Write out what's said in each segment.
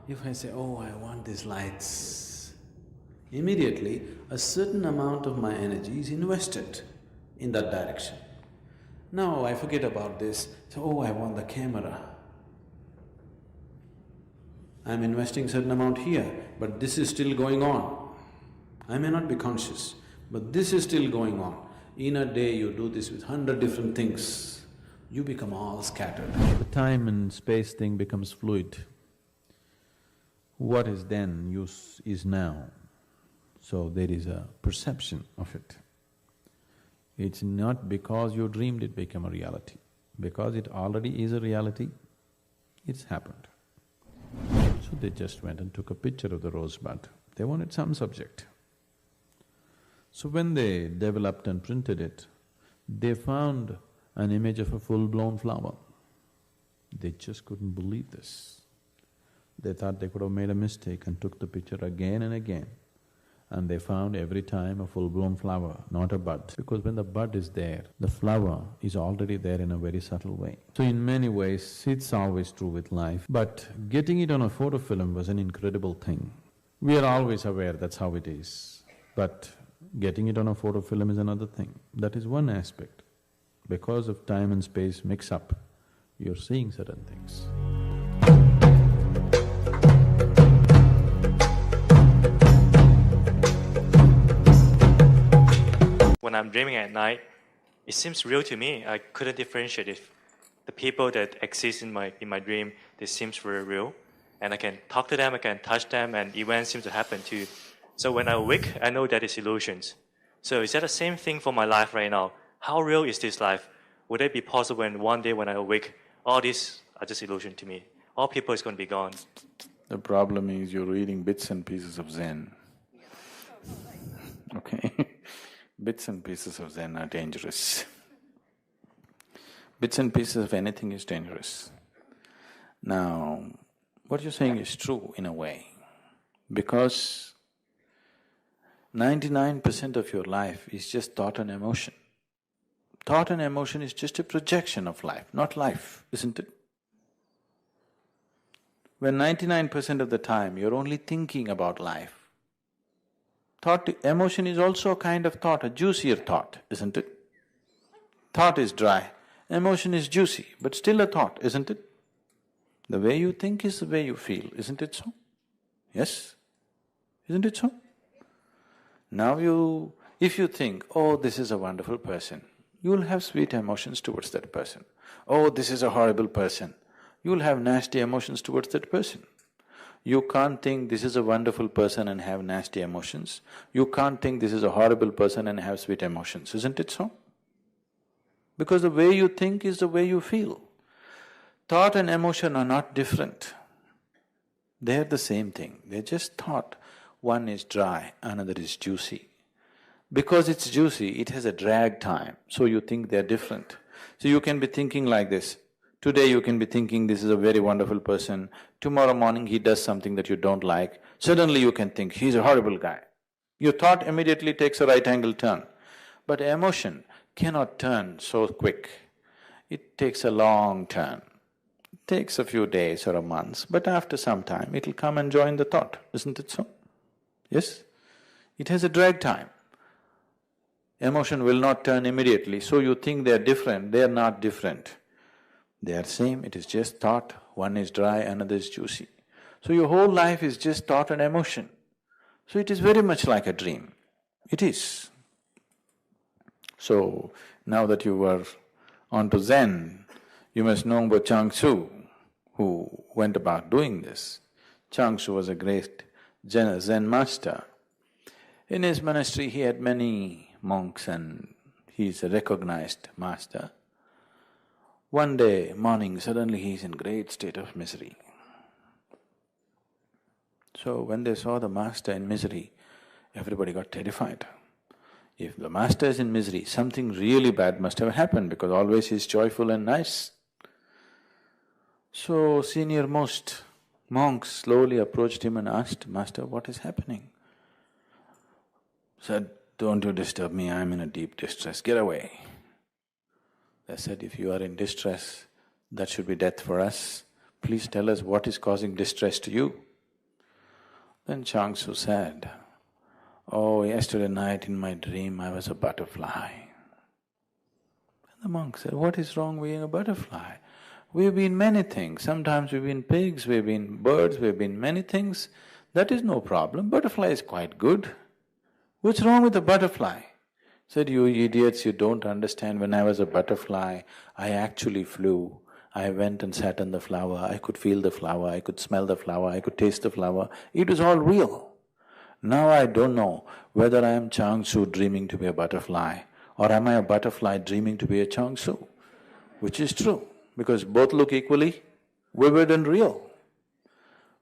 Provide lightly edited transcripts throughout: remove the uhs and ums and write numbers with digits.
If I say, oh, I want these lights, immediately a certain amount of my energy is invested in that direction. Now I forget about this, so oh, I want the camera. I'm investing certain amount here, but this is still going on. I may not be conscious, but this is still going on. In a day you do this with 100 different things, you become all scattered. The time and space thing becomes fluid. What is then is now. So there is a perception of it. It's not because you dreamed it became a reality. Because it already is a reality, it's happened. So they just went and took a picture of the rosebud. They wanted some subject. So when they developed and printed it, they found an image of a full-blown flower. They just couldn't believe this. They thought they could have made a mistake and took the picture again and again. And they found every time a full-blown flower, not a bud. Because when the bud is there, the flower is already there in a very subtle way. So in many ways, it's always true with life. But getting it on a photo film was an incredible thing. We are always aware that's how it is. But getting it on a photo film is another thing. That is one aspect. Because of time and space mix-up, you're seeing certain things. When I'm dreaming at night, it seems real to me. I couldn't differentiate if the people that exist in my dream, they seems very real. And I can talk to them, I can touch them, and events seem to happen too. So when I awake, I know that it's illusions. So is that the same thing for my life right now? How real is this life? Would it be possible when one day when I awake, all these are just illusion to me? All people is going to be gone. The problem is you're reading bits and pieces of Zen. Okay? Bits and pieces of Zen are dangerous. Bits and pieces of anything is dangerous. Now, what you're saying is true in a way, because 99% of your life is just thought and emotion. Thought and emotion is just a projection of life, not life, isn't it? When 99% of the time you're only thinking about life, emotion is also a kind of thought, a juicier thought, isn't it? Thought is dry, emotion is juicy, but still a thought, isn't it? The way you think is the way you feel, isn't it so? Yes? Isn't it so? Now if you think, oh, this is a wonderful person, you will have sweet emotions towards that person. Oh, this is a horrible person, you will have nasty emotions towards that person. You can't think this is a wonderful person and have nasty emotions. You can't think this is a horrible person and have sweet emotions, isn't it so? Because the way you think is the way you feel. Thought and emotion are not different. They're the same thing, they're just thought. One is dry, another is juicy. Because it's juicy, it has a drag time, so you think they're different. So you can be thinking like this. Today you can be thinking this is a very wonderful person, tomorrow morning he does something that you don't like, suddenly you can think he's a horrible guy. Your thought immediately takes a right-angle turn. But emotion cannot turn so quick. It takes a long turn. It takes a few days or a month, but after some time it'll come and join the thought, isn't it so? Yes? It has a drag time. Emotion will not turn immediately, so you think they're different, they're not different. They are same, it is just thought, one is dry, another is juicy. So your whole life is just thought and emotion. So it is very much like a dream. It is. So, now that you were onto Zen, you must know about Chuang Tzu, who went about doing this. Chuang Tzu was a great Zen master. In his monastery he had many monks and he is a recognized master. One day morning, suddenly he is in great state of misery. So when they saw the master in misery, everybody got terrified. If the master is in misery, something really bad must have happened because always he's joyful and nice. So senior-most monks slowly approached him and asked, "Master, what is happening?" Said, "Don't you disturb me, I'm in a deep distress, get away." They said, "If you are in distress, that should be death for us. Please tell us what is causing distress to you." Then Changsu said, "Oh, yesterday night in my dream I was a butterfly." And the monk said, "What is wrong being a butterfly? We've been many things. Sometimes we've been pigs, we've been birds, we've been many things. That is no problem. Butterfly is quite good. What's wrong with a butterfly?" Said, "You idiots, you don't understand. When I was a butterfly, I actually flew. I went and sat on the flower, I could feel the flower, I could smell the flower, I could taste the flower. It was all real. Now I don't know whether I am Changsu dreaming to be a butterfly or am I a butterfly dreaming to be a Changsu, which is true, because both look equally vivid and real.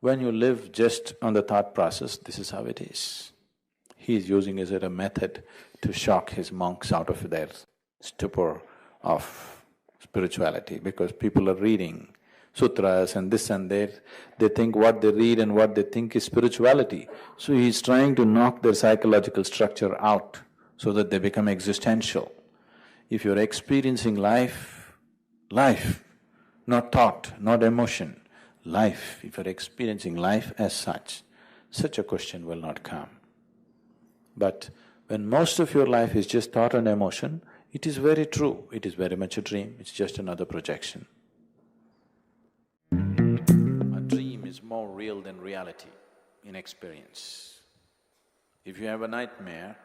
When you live just on the thought process, this is how it is." He is using it as a method to shock his monks out of their stupor of spirituality, because people are reading sutras and this and that, they think what they read and what they think is spirituality. So he's trying to knock their psychological structure out so that they become existential. If you're experiencing life, not thought, not emotion, life, if you're experiencing life as such a question will not come. But when most of your life is just thought and emotion, it is very true, it is very much a dream, it's just another projection. A dream is more real than reality in experience. If you have a nightmare,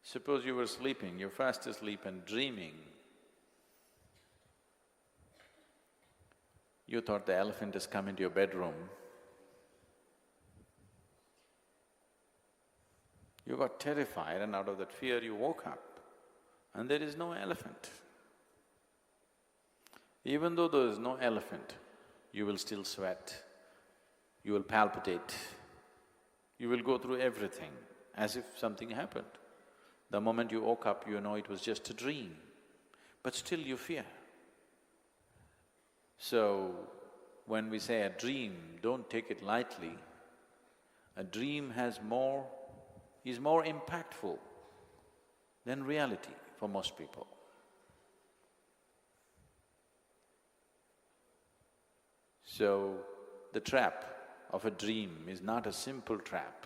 suppose you were sleeping, you're fast asleep and dreaming, you thought the elephant has come into your bedroom, you got terrified and out of that fear you woke up and there is no elephant. Even though there is no elephant, you will still sweat, you will palpitate, you will go through everything as if something happened. The moment you woke up, you know it was just a dream, but still you fear. So, when we say a dream, don't take it lightly. A dream is more impactful than reality for most people. So, the trap of a dream is not a simple trap.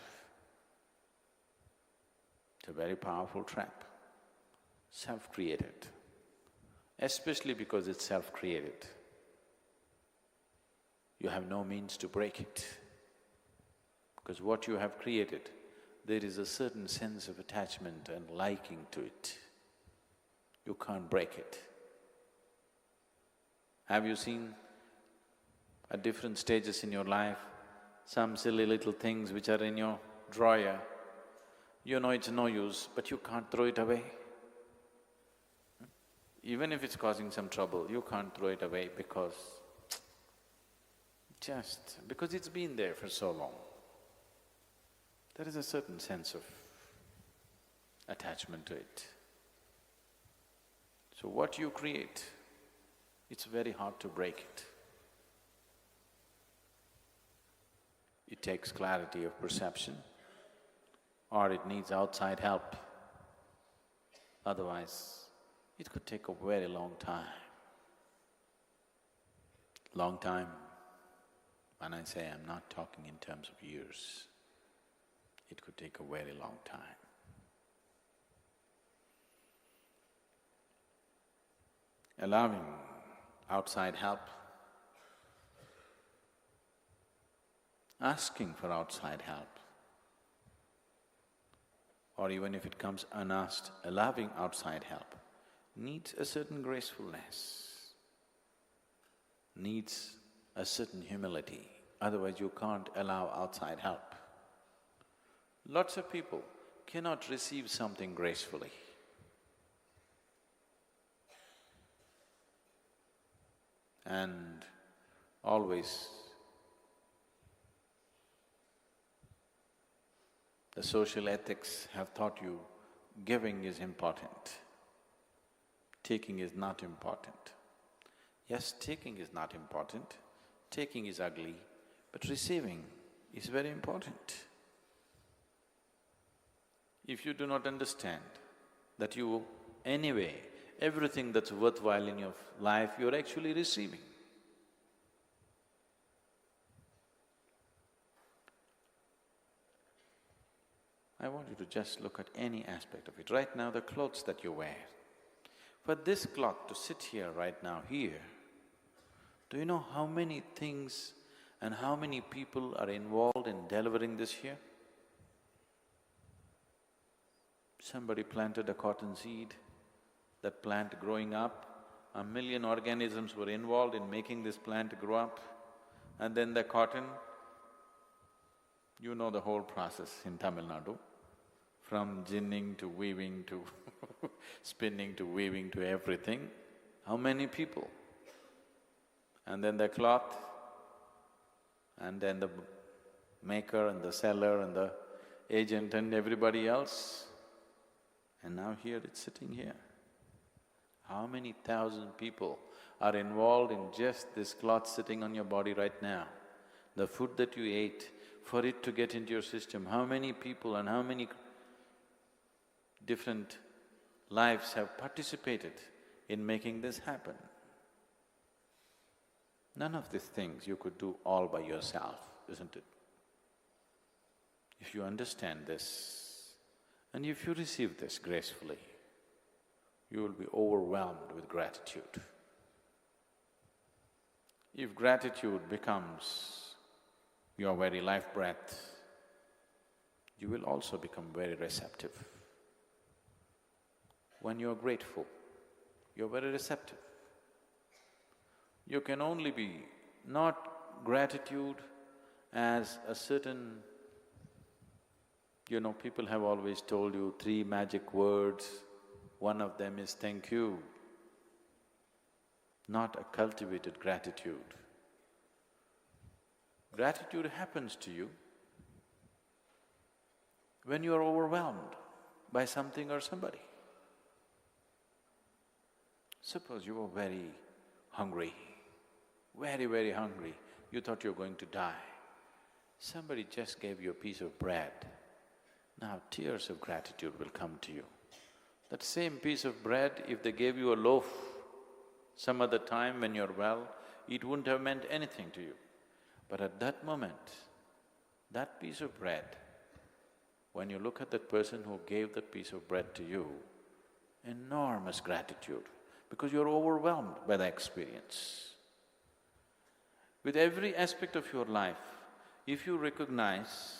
It's a very powerful trap, self-created, especially because it's self-created. You have no means to break it, because what you have created, there is a certain sense of attachment and liking to it. You can't break it. Have you seen at different stages in your life, some silly little things which are in your drawer, you know it's no use, but you can't throw it away? Even if it's causing some trouble, you can't throw it away because it's been there for so long. There is a certain sense of attachment to it. So what you create, it's very hard to break it. It takes clarity of perception, or it needs outside help. Otherwise, it could take a very long time. Long time, when I say I'm not talking in terms of years, it could take a very long time. Allowing outside help, asking for outside help, or even if it comes unasked, allowing outside help, needs a certain gracefulness, needs a certain humility, otherwise you can't allow outside help. Lots of people cannot receive something gracefully. And always the social ethics have taught you giving is important, taking is not important. Yes, taking is not important, taking is ugly, but receiving is very important. If you do not understand that you, anyway, everything that's worthwhile in your life, you're actually receiving. I want you to just look at any aspect of it. Right now, the clothes that you wear. For this cloth to sit here right now here, do you know how many things and how many people are involved in delivering this here? Somebody planted a cotton seed, that plant growing up, 1 million organisms were involved in making this plant grow up, and then the cotton, you know the whole process in Tamil Nadu, from ginning to weaving to spinning to weaving to everything. How many people? And then the cloth, and then the maker and the seller and the agent and everybody else. And now here it's sitting here. How many thousand people are involved in just this cloth sitting on your body right now? The food that you ate, for it to get into your system, how many people and how many different lives have participated in making this happen? None of these things you could do all by yourself, isn't it? If you understand this, and if you receive this gracefully, you will be overwhelmed with gratitude. If gratitude becomes your very life breath, you will also become very receptive. When you're grateful, you're very receptive. You can only be not gratitude as a certain… people have always told you 3 magic words, one of them is thank you, not a cultivated gratitude. Gratitude happens to you when you are overwhelmed by something or somebody. Suppose you were very hungry, very hungry, you thought you were going to die. Somebody just gave you a piece of bread. Now tears of gratitude will come to you. That same piece of bread, if they gave you a loaf some other time when you're well, it wouldn't have meant anything to you. But at that moment, that piece of bread, when you look at that person who gave that piece of bread to you, enormous gratitude, because you're overwhelmed by the experience. With every aspect of your life, if you recognize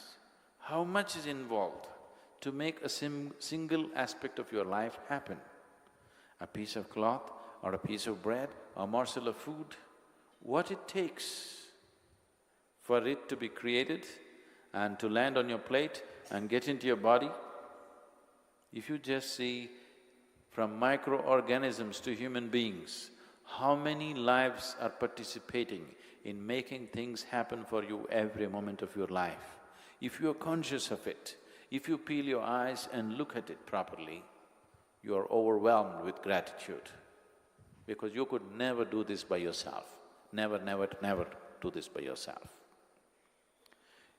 how much is involved to make a single aspect of your life happen, a piece of cloth or a piece of bread or a morsel of food, what it takes for it to be created and to land on your plate and get into your body, if you just see from microorganisms to human beings, how many lives are participating in making things happen for you every moment of your life. If you are conscious of it, if you peel your eyes and look at it properly, you are overwhelmed with gratitude, because you could never do this by yourself. Never do this by yourself.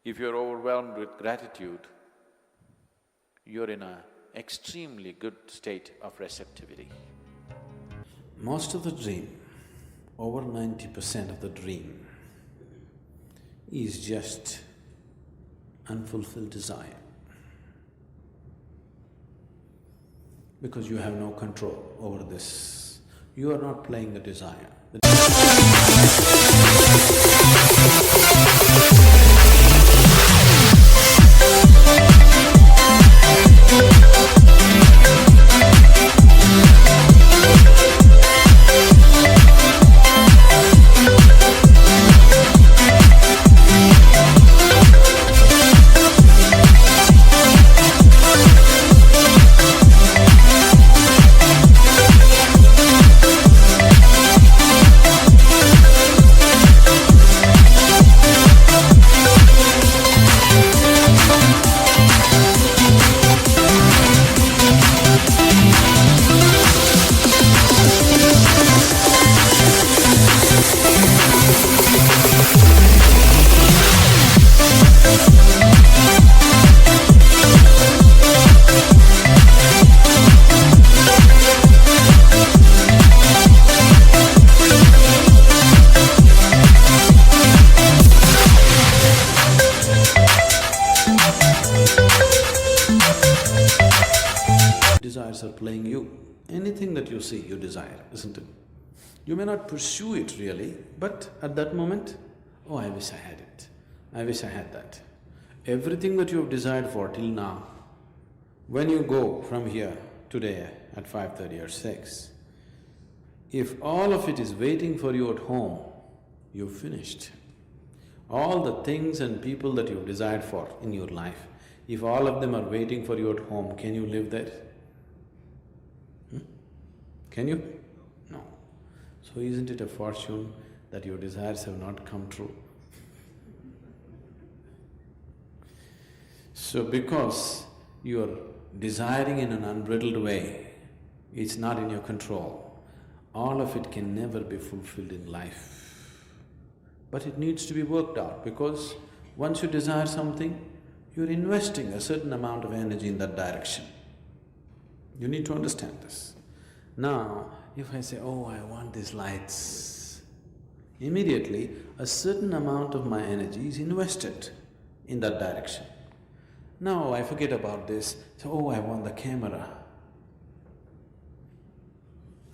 If you're overwhelmed with gratitude, you're in an extremely good state of receptivity. Most of the dream, over 90% of the dream, is just unfulfilled desire. Because you have no control over this. You are not playing the desire. Anything that you see, you desire, isn't it? You may not pursue it really, but at that moment, oh, I wish I had it, I wish I had that. Everything that you have desired for till now, when you go from here today at 5:30 or 6, if all of it is waiting for you at home, you've finished. All the things and people that you've desired for in your life, if all of them are waiting for you at home, can you live there? Can you? No. So isn't it a fortune that your desires have not come true? So because you're desiring in an unbridled way, it's not in your control. All of it can never be fulfilled in life. But it needs to be worked out because once you desire something, you're investing a certain amount of energy in that direction. You need to understand this. Now, if I say, oh, I want these lights, immediately a certain amount of my energy is invested in that direction. Now I forget about this, so oh, I want the camera.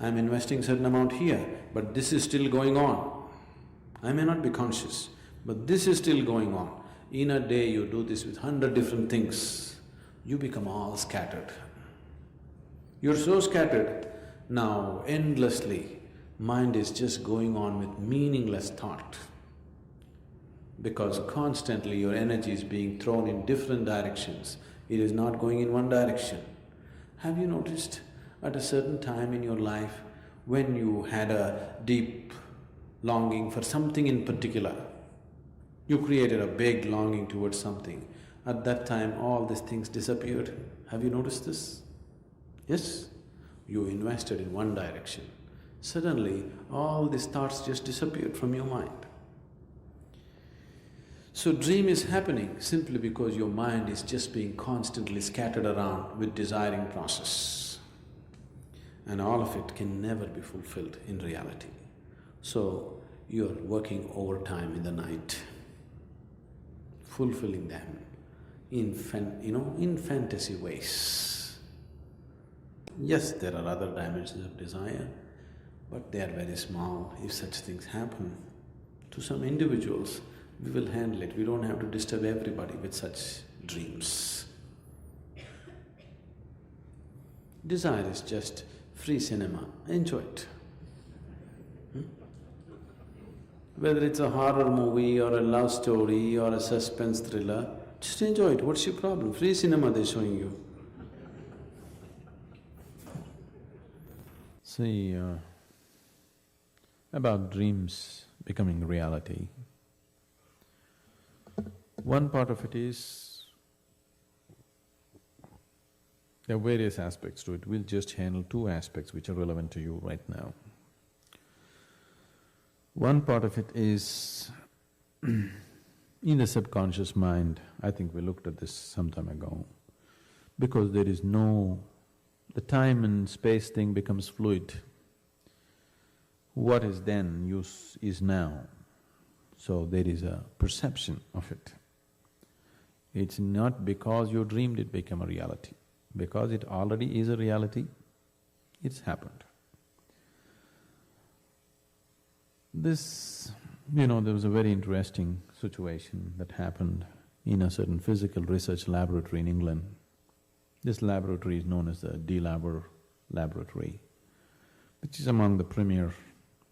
I'm investing certain amount here, but this is still going on. I may not be conscious, but this is still going on. In a day you do this with 100 different things, you become all scattered. You're so scattered, now endlessly, mind is just going on with meaningless thought. Because constantly your energy is being thrown in different directions, it is not going in one direction. Have you noticed at a certain time in your life when you had a deep longing for something in particular, you created a big longing towards something, at that time all these things disappeared. Have you noticed this? Yes? You invested in one direction. Suddenly, all these thoughts just disappeared from your mind. So dream is happening simply because your mind is just being constantly scattered around with desiring process. And all of it can never be fulfilled in reality. So, you're working overtime in the night, fulfilling them in fantasy ways. Yes, there are other dimensions of desire, but they are very small. If such things happen to some individuals, we will handle it. We don't have to disturb everybody with such dreams. Desire is just free cinema, enjoy it. Whether it's a horror movie or a love story or a suspense thriller, just enjoy it. What's your problem? Free cinema they're showing you. See, about dreams becoming reality, one part of it is, there are various aspects to it. We'll just handle two aspects which are relevant to you right now. One part of it is in the subconscious mind. I think we looked at this some time ago. Because there is no… the time and space thing becomes fluid. What is then is now. So there is a perception of it. It's not because you dreamed it became a reality. Because it already is a reality, it's happened. This… there was a very interesting situation that happened in a certain physical research laboratory in England. This laboratory is known as the D Labor Laboratory, which is among the premier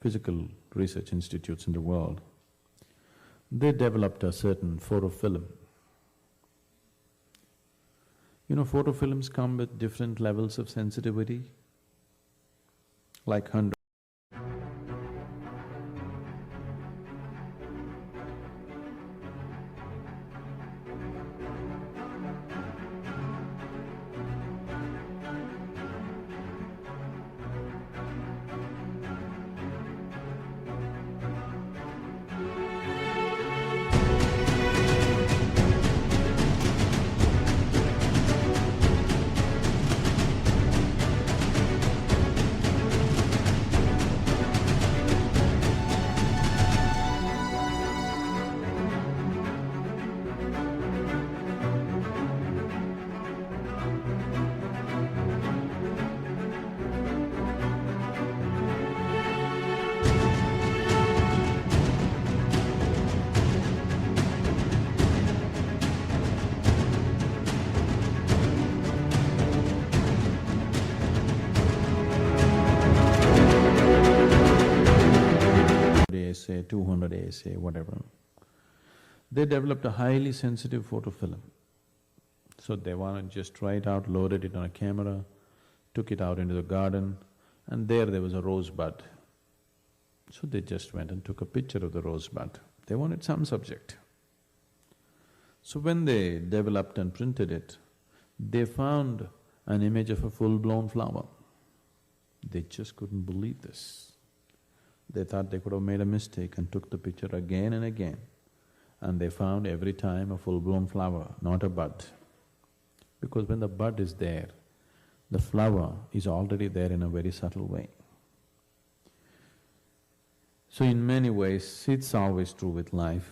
physical research institutes in the world. They developed a certain photofilm. Photofilms come with different levels of sensitivity, like 100. 200 ASA, whatever. They developed a highly sensitive photo film. So they wanted to just try it out, loaded it on a camera, took it out into the garden, and there was a rosebud. So they just went and took a picture of the rosebud. They wanted some subject. So when they developed and printed it, they found an image of a full-blown flower. They just couldn't believe this. They thought they could have made a mistake and took the picture again and again. And they found every time a full-blown flower, not a bud. Because when the bud is there, the flower is already there in a very subtle way. So in many ways, it's always true with life.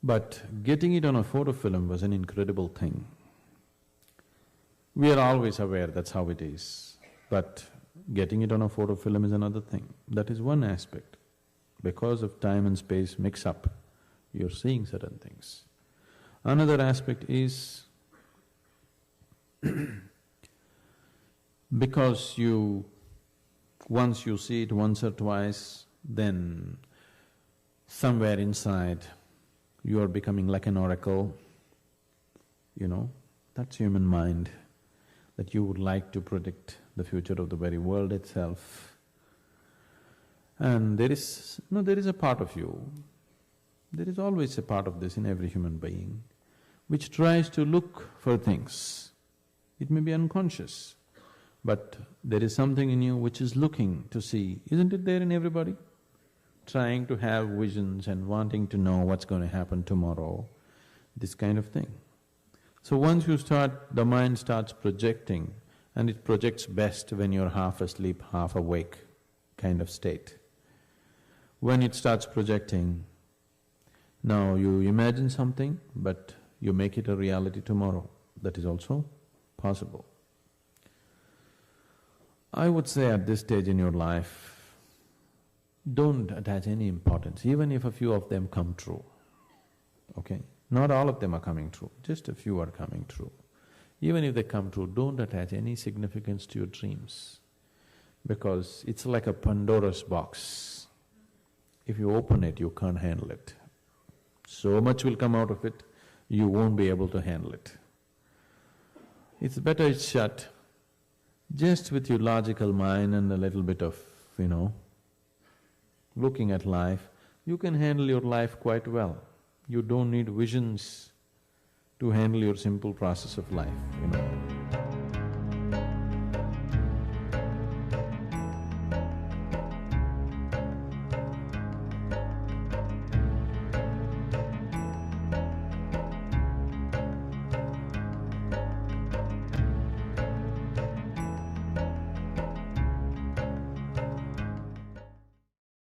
But getting it on a photo film was an incredible thing. We are always aware that's how it is, but getting it on a photo film is another thing. That is one aspect. Because of time and space mix-up, you're seeing certain things. Another aspect is because once you see it once or twice, then somewhere inside you are becoming like an oracle, that's human mind, that you would like to predict the future of the very world itself. And there is a part of you, there is always a part of this in every human being, which tries to look for things. It may be unconscious, but there is something in you which is looking to see, isn't it there in everybody? Trying to have visions and wanting to know what's going to happen tomorrow, this kind of thing. So once the mind starts projecting, and it projects best when you're half asleep, half awake kind of state. When it starts projecting, now you imagine something, but you make it a reality tomorrow. That is also possible. I would say at this stage in your life, don't attach any importance, even if a few of them come true, okay? Not all of them are coming true, just a few are coming true. Even if they come true, don't attach any significance to your dreams, because it's like a Pandora's box. If you open it, you can't handle it. So much will come out of it, you won't be able to handle it. It's better it's shut, just with your logical mind and a little bit of, looking at life, you can handle your life quite well. You don't need visions to handle your simple process of life,